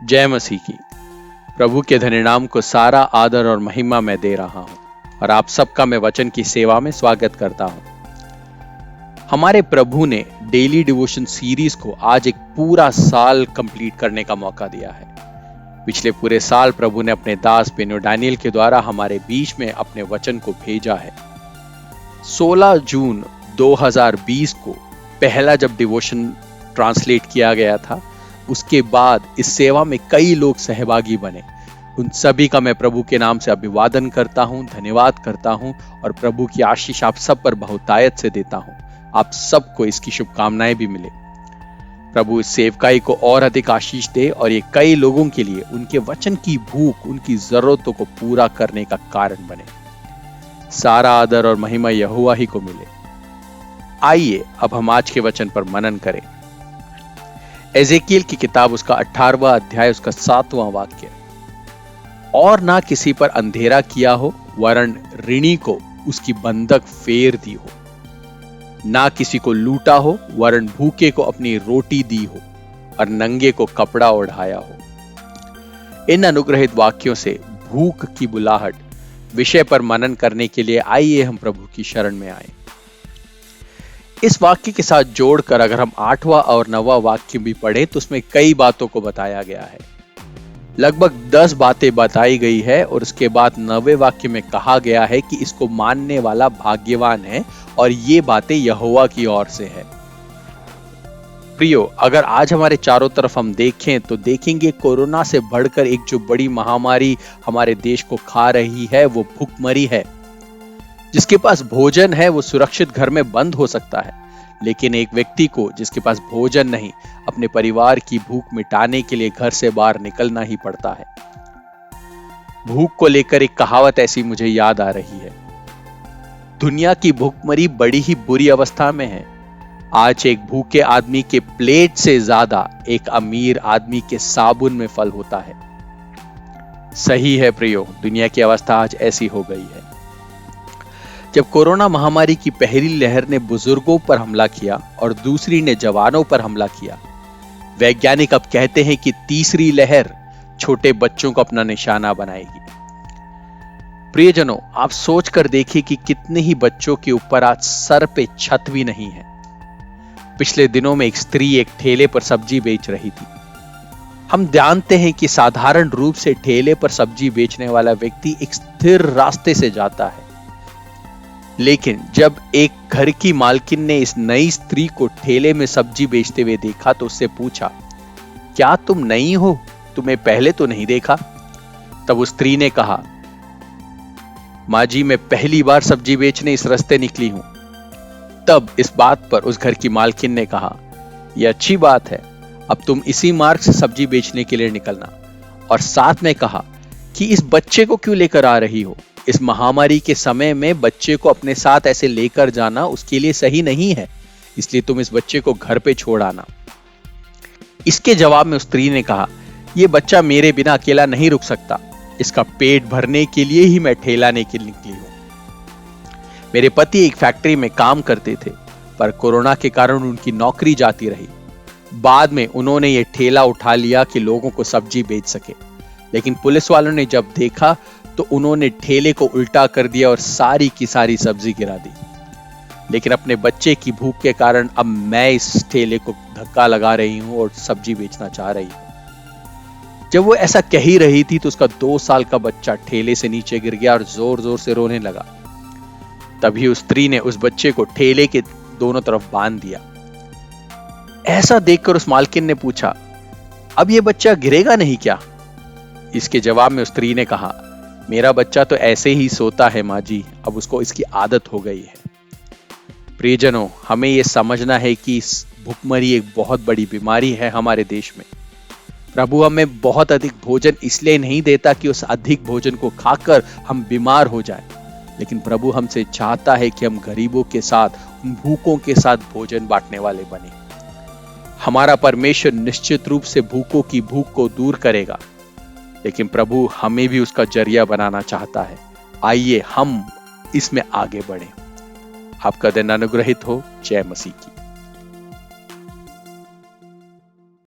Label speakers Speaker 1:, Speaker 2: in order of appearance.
Speaker 1: जय मसीह की। प्रभु के धन्य नाम को सारा आदर और महिमा मैं दे रहा हूं और आप सबका मैं वचन की सेवा में स्वागत करता हूं। हमारे प्रभु ने डेली डिवोशन सीरीज को आज एक पूरा साल कंप्लीट करने का मौका दिया है। पिछले पूरे साल प्रभु ने अपने दास बेनो डैनियल के द्वारा हमारे बीच में अपने वचन को भेजा है। 16 जून 2020 को पहला जब डिवोशन ट्रांसलेट किया गया था, उसके बाद इस सेवा में कई लोग सहभागी बने। उन सभी का मैं प्रभु के नाम से अभिवादन करता हूं, धन्यवाद करता हूं और प्रभु की आशीष आप सब पर बहुतायत से देता हूं। आप सबको इसकी शुभकामनाएं भी मिले। प्रभु इस सेवकाई को और अधिक आशीष दे और ये कई लोगों के लिए उनके वचन की भूख, उनकी जरूरतों को पूरा करने का कारण बने। सारा आदर और महिमा यहोवा ही को मिले। आइए अब हम आज के वचन पर मनन करें। एजेकियल की किताब उसका 18वां अध्याय उसका 7वां वाक्य। और ना किसी पर अंधेरा किया हो, वरन ऋणी को उसकी बंधक फेर दी हो। ना किसी को लूटा हो, वरन भूखे को अपनी रोटी दी हो और नंगे को कपड़ा ओढ़ाया हो। इन अनुग्रहित वाक्यों से भूख की बुलाहट विषय पर मनन करने के लिए आइए हम प्रभु की शरण में आए। इस वाक्य के साथ जोड़कर अगर हम 8वां और 9वां वाक्य भी पढ़ें तो उसमें कई बातों को बताया गया है। लगभग 10 बातें बताई गई है और उसके बाद 9वें वाक्य में कहा गया है कि इसको मानने वाला भाग्यवान है और ये बातें यहोवा की ओर से है। प्रियो, अगर आज हमारे चारों तरफ हम देखें तो देखेंगे कोरोना से बढ़कर एक जो बड़ी महामारी हमारे देश को खा रही है वो भूखमरी है। जिसके पास भोजन है वो सुरक्षित घर में बंद हो सकता है, लेकिन एक व्यक्ति को जिसके पास भोजन नहीं, अपने परिवार की भूख मिटाने के लिए घर से बाहर निकलना ही पड़ता है। भूख को लेकर एक कहावत ऐसी मुझे याद आ रही है। दुनिया की भूखमरी बड़ी ही बुरी अवस्था में है। आज एक भूखे आदमी के प्लेट से ज्यादा एक अमीर आदमी के साबुन में फल होता है। सही है प्रियो, दुनिया की अवस्था आज ऐसी हो गई है। जब कोरोना महामारी की पहली लहर ने बुजुर्गों पर हमला किया और दूसरी ने जवानों पर हमला किया, वैज्ञानिक अब कहते हैं कि तीसरी लहर छोटे बच्चों को अपना निशाना बनाएगी। प्रियजनों, आप सोच कर देखिए कि कितने ही बच्चों के ऊपर आज सर पे छत भी नहीं है। पिछले दिनों में एक स्त्री एक ठेले पर सब्जी बेच रही थी। हम जानते हैं कि साधारण रूप से ठेले पर सब्जी बेचने वाला व्यक्ति एक स्थिर रास्ते से जाता है, लेकिन जब एक घर की मालकिन ने इस नई स्त्री को ठेले में सब्जी बेचते हुए देखा तो उससे पूछा, क्या तुम नई हो? तुम्हें पहले तो नहीं देखा। तब उस स्त्री ने कहा, माँ जी, मैं पहली बार सब्जी बेचने इस रास्ते निकली हूं। तब इस बात पर उस घर की मालकिन ने कहा, यह अच्छी बात है, अब तुम इसी मार्ग से सब्जी बेचने के लिए निकलना। और साथ में कहा कि इस बच्चे को क्यों लेकर आ रही हो? इस महामारी के समय में बच्चे को अपने साथ ऐसे लेकर जाना उसके लिए सही नहीं है, इसलिए तुम इस बच्चे को घर पे छोड़ आना। इसके जवाब में उस स्त्री ने कहा, यह बच्चा मेरे बिना अकेला नहीं रुक सकता, इसका पेट भरने के लिए ही मैं ठेलाने के लिए निकली हूं। मेरे पति एक फैक्ट्री में काम करते थे, पर कोरोना के कारण उनकी नौकरी जाती रही। बाद में उन्होंने ये ठेला उठा लिया कि लोगों को सब्जी बेच सके, लेकिन पुलिस वालों ने जब देखा तो उन्होंने ठेले को उल्टा कर दिया और सारी की सारी सब्जी गिरा दी। लेकिन अपने बच्चे की भूख के कारण अब मैं इस ठेले को धक्का लगा रही हूं और सब्जी बेचना चाह रही हूं। जब वो ऐसा कह ही रही थी तो उसका 2 साल का बच्चा ठेले से नीचे गिर गया और जोर जोर से रोने लगा। तभी उस स्त्री ने उस बच्चे को ठेले के दोनों तरफ बांध दिया। ऐसा देखकर उस मालकिन ने पूछा, अब ये बच्चा गिरेगा नहीं क्या? इसके जवाब में उस स्त्री ने कहा, मेरा बच्चा तो ऐसे ही सोता है माँ जी, अब उसको इसकी आदत हो गई है। प्रियजनों, हमें यह समझना है कि भूखमरी एक बहुत बड़ी बीमारी है हमारे देश में। प्रभु हमें बहुत अधिक भोजन इसलिए नहीं देता कि उस अधिक भोजन को खाकर हम बीमार हो जाएं, लेकिन प्रभु हमसे चाहता है कि हम गरीबों के साथ, उन भूखों के साथ भोजन बांटने वाले बने। हमारा परमेश्वर निश्चित रूप से भूखों की भूख को दूर करेगा, लेकिन प्रभु हमें भी उसका जरिया बनाना चाहता है। आइए हम इसमें आगे बढ़ें। आपका दिन अनुग्रहित हो। जय मसीह की।